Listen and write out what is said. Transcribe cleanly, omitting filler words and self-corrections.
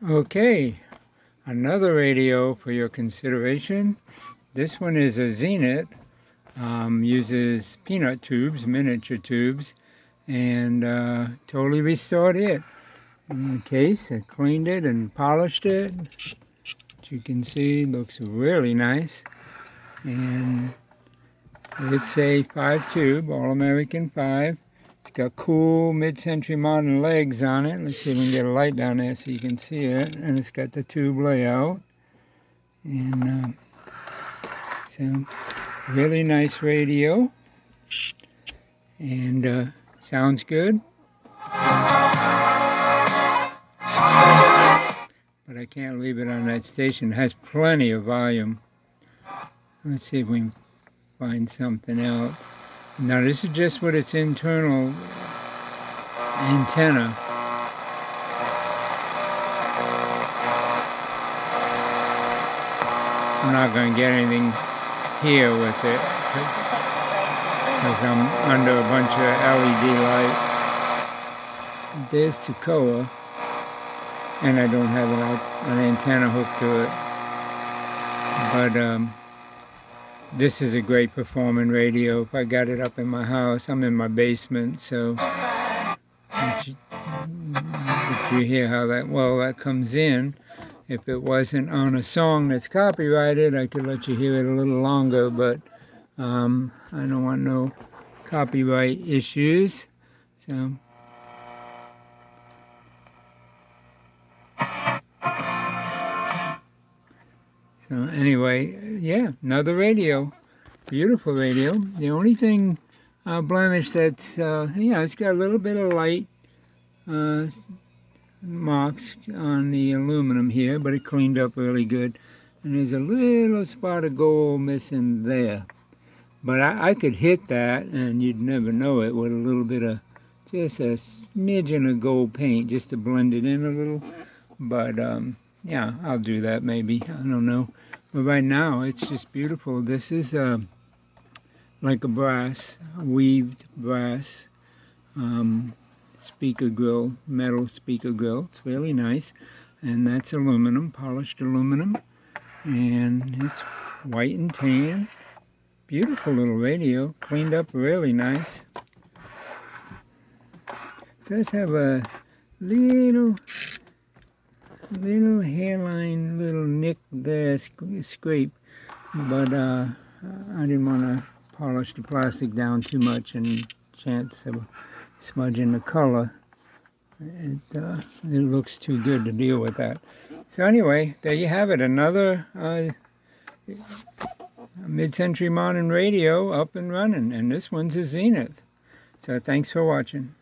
Okay, another radio for your consideration. This one is a Zenith, uses peanut tubes, miniature tubes, and totally restored it. In the case, I cleaned it and polished it. As you can see, it looks really nice. And it's a 5-tube, All-American 5. It's got cool mid-century modern legs on it. Let's see if we can get a light down there so you can see it. And it's got the tube layout. And so, really nice radio. And sounds good. But I can't leave it on that station. It has plenty of volume. Let's see if we can find something else. Now this is just with its internal antenna. I'm not going to get anything here with it because I'm under a bunch of LED lights. There's Toccoa, and I don't have an antenna hooked to it. But this is a great performing radio. If I got it up in my house, I'm in my basement, so but you hear how that comes in. If it wasn't on a song that's copyrighted, I could let you hear it a little longer, but I don't want no copyright issues. So anyway, yeah, another radio. Beautiful radio. The only thing blemish that's, it's got a little bit of light marks on the aluminum here, but it cleaned up really good. And there's a little spot of gold missing there. But I could hit that, and you'd never know it, with a little bit of, just a smidgen of gold paint, just to blend it in a little. But, yeah, I'll do that maybe. I don't know. But right now, it's just beautiful. This is like a brass, weaved brass speaker grill, metal speaker grill. It's really nice. And that's aluminum, polished aluminum. And it's white and tan. Beautiful little radio. Cleaned up really nice. It does have a little hairline, little nick there, scrape, but I didn't want to polish the plastic down too much and chance of smudging the color. It looks too good to deal with that. So anyway, there you have it, another mid-century modern radio up and running, and this one's a Zenith. So thanks for watching.